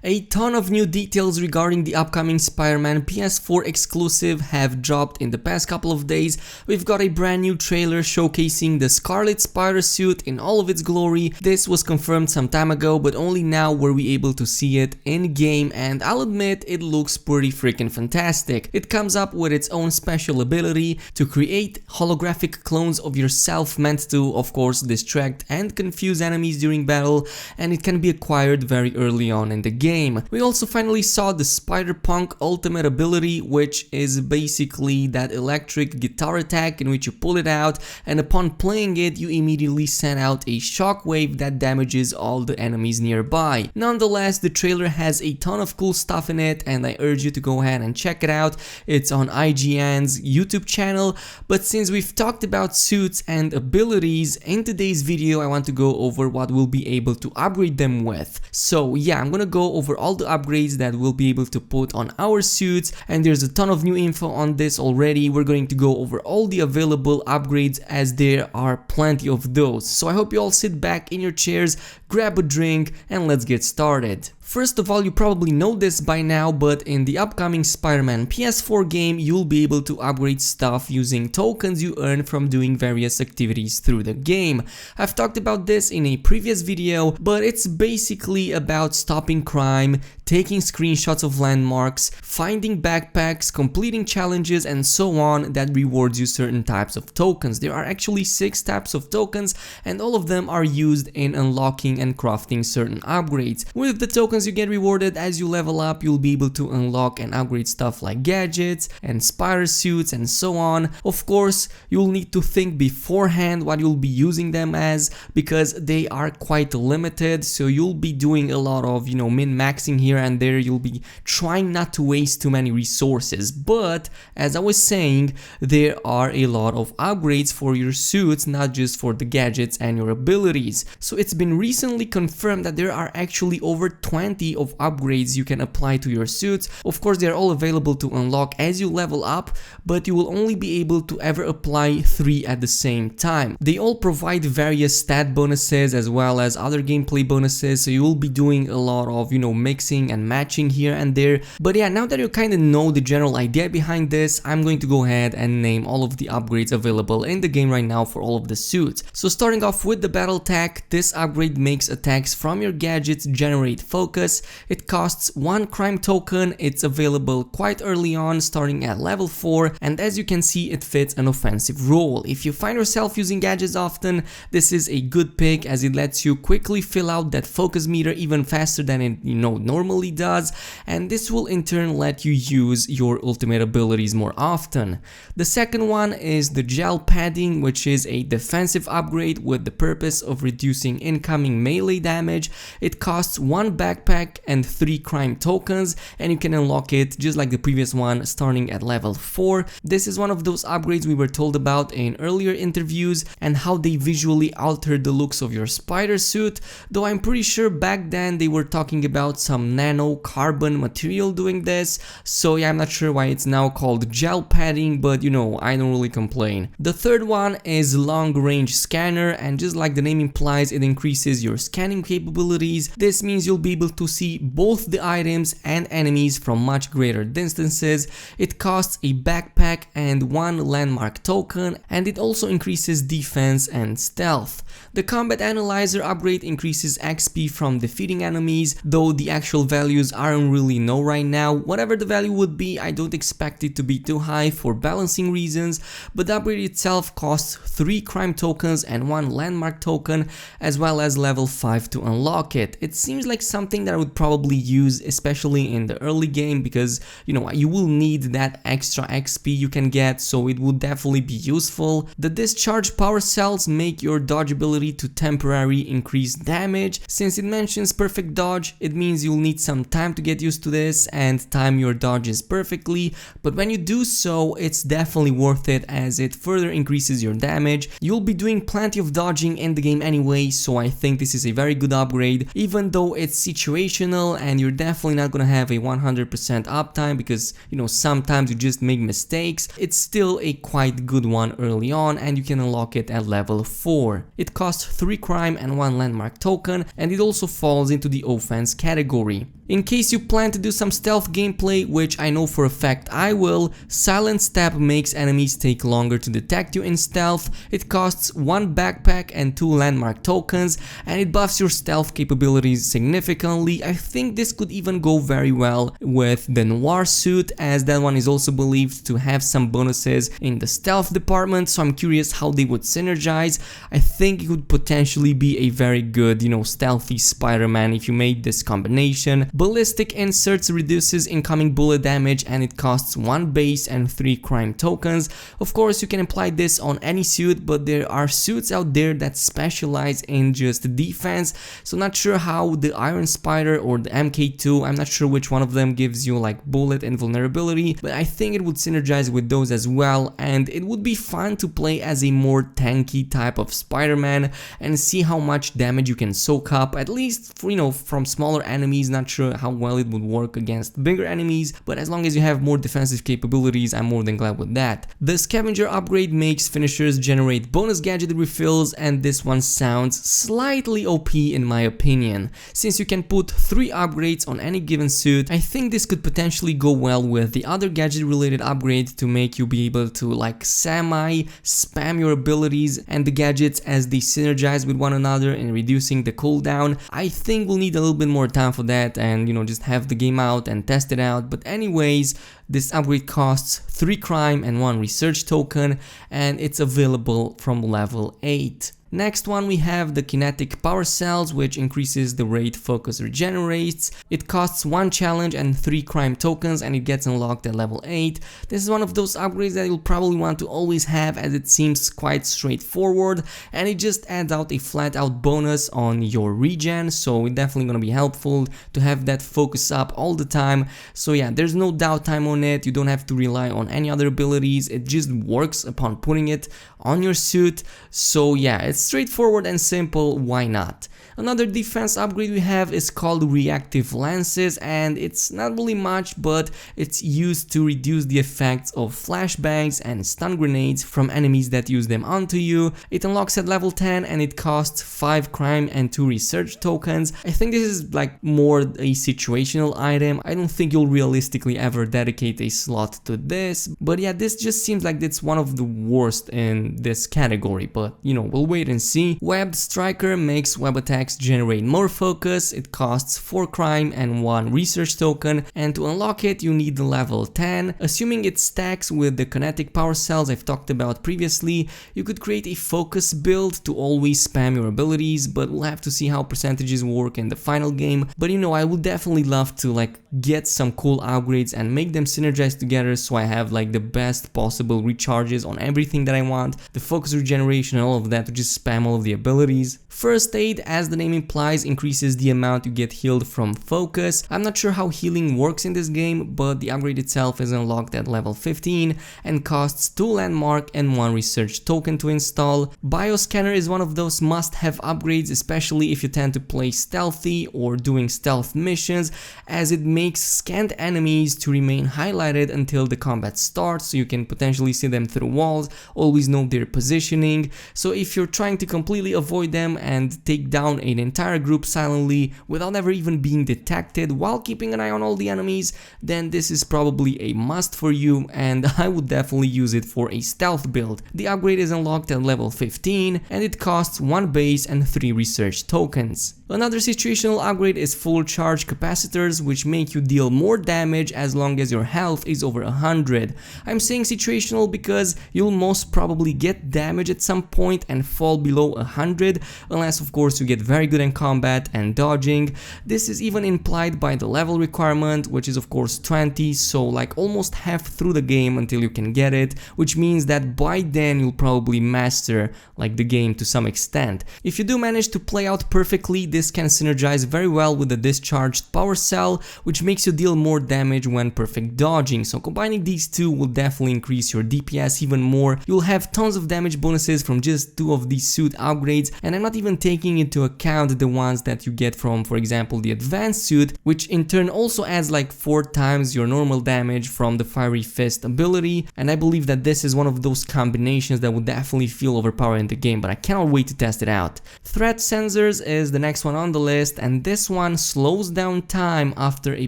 A ton of new details regarding the upcoming Spider-Man PS4 exclusive have dropped in the past couple of days. We've got a brand new trailer showcasing the Scarlet Spider suit in all of its glory. This was confirmed some time ago, but only now were we able to see it in game, and I'll admit it looks pretty freaking fantastic. It comes up with its own special ability to create holographic clones of yourself meant to, of course, distract and confuse enemies during battle, and it can be acquired very early on in the game. We also finally saw the Spider-Punk ultimate ability, which is basically that electric guitar attack in which you pull it out, and upon playing it you immediately send out a shockwave that damages all the enemies nearby. Nonetheless, the trailer has a ton of cool stuff in it, and I urge you to go ahead and check it out. It's on IGN's YouTube channel, but since we've talked about suits and abilities, in today's video I want to go over what we'll be able to upgrade them with. So yeah, I'm gonna go over all the upgrades that we'll be able to put on our suits, and there's a ton of new info on this already. We're going to go over all the available upgrades as there are plenty of those. So I hope you all sit back in your chairs, grab a drink, and let's get started. First of all, you probably know this by now, but in the upcoming Spider-Man PS4 game, you'll be able to upgrade stuff using tokens you earn from doing various activities through the game. I've talked about this in a previous video, but it's basically about stopping crime, taking screenshots of landmarks, finding backpacks, completing challenges, and so on that rewards you certain types of tokens. There are actually 6 types of tokens, and all of them are used in unlocking and crafting certain upgrades. With the tokens you get rewarded as you level up, you'll be able to unlock and upgrade stuff like gadgets and spider suits and so on. Of course, you'll need to think beforehand what you'll be using them as, because they are quite limited, so you'll be doing a lot of, min-maxing here and there. You'll be trying not to waste too many resources, but as I was saying, there are a lot of upgrades for your suits, not just for the gadgets and your abilities. So it's been recently confirmed that there are actually over 20 of upgrades you can apply to your suits. Of course, they're all available to unlock as you level up, but you will only be able to ever apply 3 at the same time. They all provide various stat bonuses as well as other gameplay bonuses, so you will be doing a lot of, mixing and matching here and there. But yeah, now that you kind of know the general idea behind this, I'm going to go ahead and name all of the upgrades available in the game right now for all of the suits. So starting off with the battle tech, this upgrade makes attacks from your gadgets generate focus. It costs 1 crime token, it's available quite early on, starting at level 4, and as you can see, it fits an offensive role. If you find yourself using gadgets often, this is a good pick as it lets you quickly fill out that focus meter even faster than it normally does, and this will in turn let you use your ultimate abilities more often. The second one is the gel padding, which is a defensive upgrade with the purpose of reducing incoming melee damage. It costs 1 backpack and 3 crime tokens, and you can unlock it just like the previous one starting at level 4. This is one of those upgrades we were told about in earlier interviews and how they visually altered the looks of your spider suit, though I'm pretty sure back then they were talking about some nano carbon material doing this, so yeah, I'm not sure why it's now called gel padding, but I don't really complain. The third one is long range scanner, and just like the name implies, it increases your scanning capabilities. This means you'll be able to see both the items and enemies from much greater distances. It costs a backpack and 1 landmark token, and it also increases defense and stealth. The combat analyzer upgrade increases XP from defeating enemies, though the actual values aren't really known right now. Whatever the value would be, I don't expect it to be too high for balancing reasons, but the upgrade itself costs 3 crime tokens and 1 landmark token, as well as level 5 to unlock it. It seems like something that I would probably use, especially in the early game, because you will need that extra XP you can get, so it would definitely be useful. The discharge power cells make your dodge ability to temporarily increase damage. Since it mentions perfect dodge, it means you'll need some time to get used to this and time your dodges perfectly, but when you do so, it's definitely worth it as it further increases your damage. You'll be doing plenty of dodging in the game anyway, so I think this is a very good upgrade, even though it's situational and you're definitely not gonna have a 100% uptime because sometimes you just make mistakes. It's still a quite good one early on, and you can unlock it at level 4. It costs 3 crime and 1 landmark token, and it also falls into the offense category. In case you plan to do some stealth gameplay, which I know for a fact I will, Silent Step makes enemies take longer to detect you in stealth. It costs 1 backpack and 2 landmark tokens, and it buffs your stealth capabilities significantly. I think this could even go very well with the Noir suit, as that one is also believed to have some bonuses in the stealth department, so I'm curious how they would synergize. I think it would potentially be a very good, stealthy Spider-Man if you made this combination. Ballistic Inserts reduces incoming bullet damage, and it costs 1 base and 3 crime tokens. Of course, you can apply this on any suit, but there are suits out there that specialize in just defense, so not sure how the Iron Spider or the MK2, I'm not sure which one of them gives you like bullet and vulnerability, but I think it would synergize with those as well, and it would be fun to play as a more tanky type of Spider-Man and see how much damage you can soak up, at least for, from smaller enemies. Not sure how well it would work against bigger enemies, but as long as you have more defensive capabilities, I'm more than glad with that. The Scavenger upgrade makes finishers generate bonus gadget refills, and this one sounds slightly OP in my opinion. Since you can put 3 upgrades on any given suit, I think this could potentially go well with the other gadget related upgrade to make you be able to like semi-spam your abilities and the gadgets as they synergize with one another and reducing the cooldown. I think we'll need a little bit more time for that and just have the game out and test it out, but anyways, this upgrade costs 3 crime and 1 research token, and it's available from level 8. Next one, we have the kinetic power cells, which increases the rate focus regenerates. It costs 1 challenge and 3 crime tokens, and it gets unlocked at level 8. This is one of those upgrades that you'll probably want to always have, as it seems quite straightforward, and it just adds out a flat out bonus on your regen, so it's definitely gonna be helpful to have that focus up all the time. So yeah, there's no downtime on it, you don't have to rely on any other abilities, it just works upon putting it on your suit. So yeah, it's straightforward and simple, why not? Another defense upgrade we have is called Reactive Lances, and it's not really much, but it's used to reduce the effects of flashbangs and stun grenades from enemies that use them onto you. It unlocks at level 10 and it costs 5 crime and 2 research tokens. I think this is like more a situational item. I don't think you'll realistically ever dedicate a slot to this, but yeah, this just seems like it's one of the worst in this category, but we'll wait and see. Webbed Striker makes web attacks generate more focus. It costs 4 crime and 1 research token, and to unlock it you need the level 10. Assuming it stacks with the kinetic power cells I've talked about previously, you could create a focus build to always spam your abilities, but we'll have to see how percentages work in the final game. But I would definitely love to get some cool upgrades and make them synergize together, so I have the best possible recharges on everything that I want, the focus regeneration and all of that, to just spam all of the abilities. First Aid, as the name implies, increases the amount you get healed from focus. I'm not sure how healing works in this game, but the upgrade itself is unlocked at level 15 and costs 2 landmark and 1 research token to install. Bioscanner is one of those must-have upgrades, especially if you tend to play stealthy or doing stealth missions, as it makes scanned enemies to remain highlighted until the combat starts, so you can potentially see them through walls, always know their positioning. So if you're trying to completely avoid them and take down an entire group silently without ever even being detected while keeping an eye on all the enemies, then this is probably a must for you, and I would definitely use it for a stealth build. The upgrade is unlocked at level 15 and it costs 1 base and 3 research tokens. Another situational upgrade is full charge capacitors, which make you deal more damage as long as your health is over 100. I'm saying situational because you'll most probably get damage at some point and fall below 100, unless of course you get very good in combat and dodging. This is even implied by the level requirement, which is of course 20, so almost half through the game until you can get it, which means that by then you'll probably master the game to some extent. If you do manage to play out perfectly, this can synergize very well with the discharged power cell, which makes you deal more damage when perfect dodging, so combining these two will definitely increase your DPS even more. You'll have tons of damage bonuses from just 2 of these suit upgrades, and I'm not even taking into account the ones that you get from, for example, the advanced suit, which in turn also adds 4 times your normal damage from the Fiery Fist ability, and I believe that this is one of those combinations that would definitely feel overpowered in the game, but I cannot wait to test it out. Threat sensors is the next one one on the list, and this one slows down time after a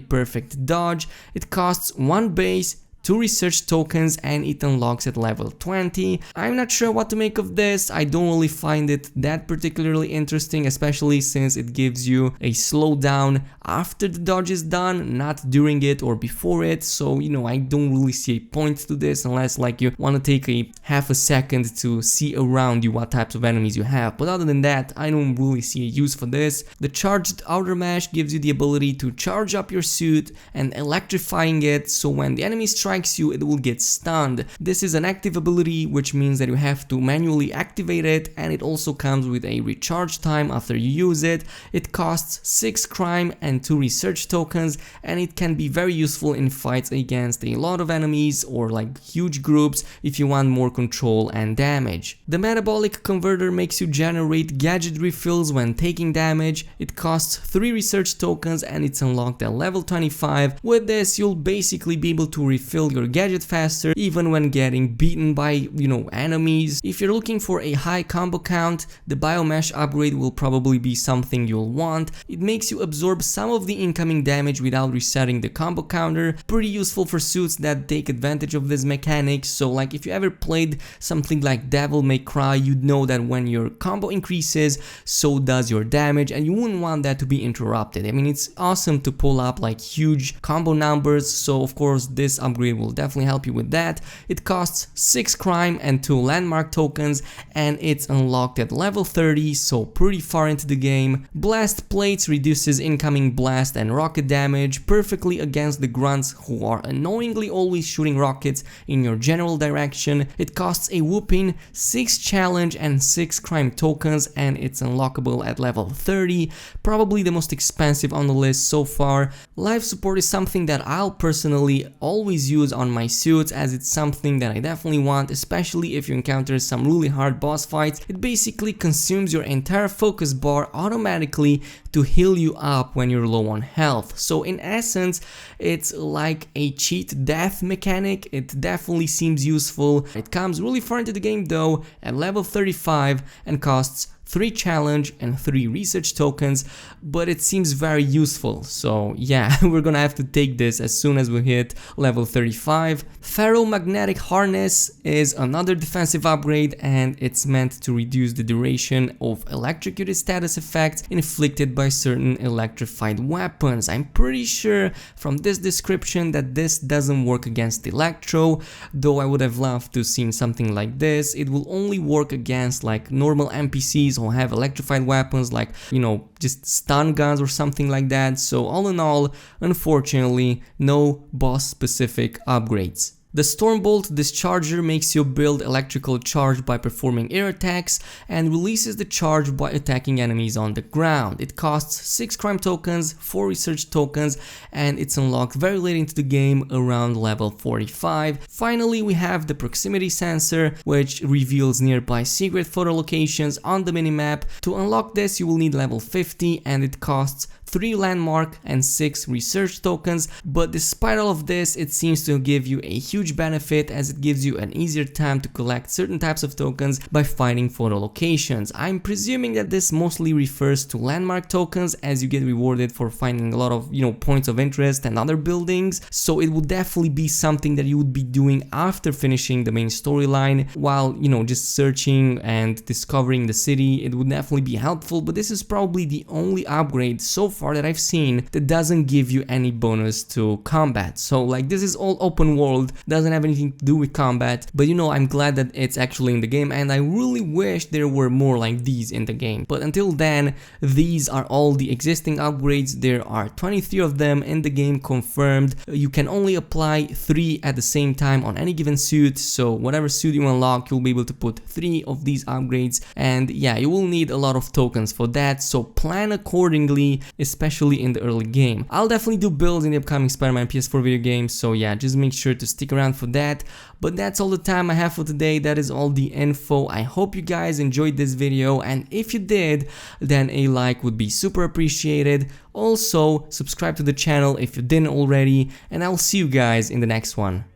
perfect dodge. It costs 1 base, 2 research tokens, and it unlocks at level 20. I'm not sure what to make of this. I don't really find it that particularly interesting, especially since it gives you a slowdown after the dodge is done, not during it or before it. So, you know, I don't really see a point to this unless like you want to take a half a second to see around you what types of enemies you have. But other than that, I don't really see a use for this. The charged outer mesh gives you the ability to charge up your suit and electrifying it, so when the enemy strikes you, it will get stunned. This is an active ability, which means that you have to manually activate it, and it also comes with a recharge time after you use it. It costs 6 crime and 2 research tokens, and it can be very useful in fights against a lot of enemies or like huge groups if you want more control and damage. The metabolic converter makes you generate gadget refills when taking damage. It costs 3 research tokens and it's unlocked at level 25. With this, you'll basically be able to refill your gadget faster even when getting beaten by, you know, enemies. If you're looking for a high combo count, the biomesh upgrade will probably be something you'll want. It makes you absorb some of the incoming damage without resetting the combo counter. Pretty useful for suits that take advantage of this mechanic. So like if you ever played something like Devil May Cry, you'd know that when your combo increases, so does your damage, and you wouldn't want that to be interrupted. I mean, it's awesome to pull up like huge combo numbers, so of course this upgrade will definitely help you with that. It costs 6 crime and 2 landmark tokens, and it's unlocked at level 30, so pretty far into the game. Blast plates reduces incoming blast and rocket damage perfectly against the grunts who are annoyingly always shooting rockets in your general direction. It costs a whooping 6 challenge and 6 crime tokens, and it's unlockable at level 30, probably the most expensive on the list so far. Life support is something that I'll personally always use on my suits, as it's something that I definitely want, especially if you encounter some really hard boss fights. It basically consumes your entire focus bar automatically to heal you up when you're low on health. So in essence, it's like a cheat death mechanic. It definitely seems useful. It comes really far into the game though, at level 35, and costs 3 challenge and 3 research tokens, but it seems very useful. So yeah, we're gonna have to take this as soon as we hit level 35. Ferromagnetic harness is another defensive upgrade, and it's meant to reduce the duration of electrocuted status effects inflicted by certain electrified weapons. I'm pretty sure from this description that this doesn't work against electro, though I would have loved to see something like this. It will only work against like normal NPCs who have electrified weapons, like, you know, just stun guns or something like that. So all in all, unfortunately, no boss specific upgrades. The Stormbolt Discharger makes you build electrical charge by performing air attacks and releases the charge by attacking enemies on the ground. It costs 6 crime tokens, 4 research tokens, and it's unlocked very late into the game, around level 45. Finally, we have the Proximity Sensor, which reveals nearby secret photo locations on the minimap. To unlock this, you will need level 50, and it costs 3 landmark and 6 research tokens, but despite all of this, it seems to give you a huge benefit, as it gives you an easier time to collect certain types of tokens by finding photo locations. I'm presuming that this mostly refers to landmark tokens, as you get rewarded for finding a lot of, you know, points of interest and other buildings, so it would definitely be something that you would be doing after finishing the main storyline, while, you know, just searching and discovering the city. It would definitely be helpful, but this is probably the only upgrade so far that I've seen that doesn't give you any bonus to combat. So like, this is all open world, doesn't have anything to do with combat, but you know, I'm glad that it's actually in the game, and I really wish there were more like these in the game. But until then, these are all the existing upgrades. There are 23 of them in the game confirmed. You can only apply 3 at the same time on any given suit, so whatever suit you unlock, you'll be able to put 3 of these upgrades, and yeah, you will need a lot of tokens for that, so plan accordingly, especially in the early game. I'll definitely do builds in the upcoming Spider-Man PS4 video game, so yeah, just make sure to stick around for that. But that's all the time I have for today. That is all the info. I hope you guys enjoyed this video, and if you did, then a like would be super appreciated. Also, subscribe to the channel if you didn't already, and I'll see you guys in the next one.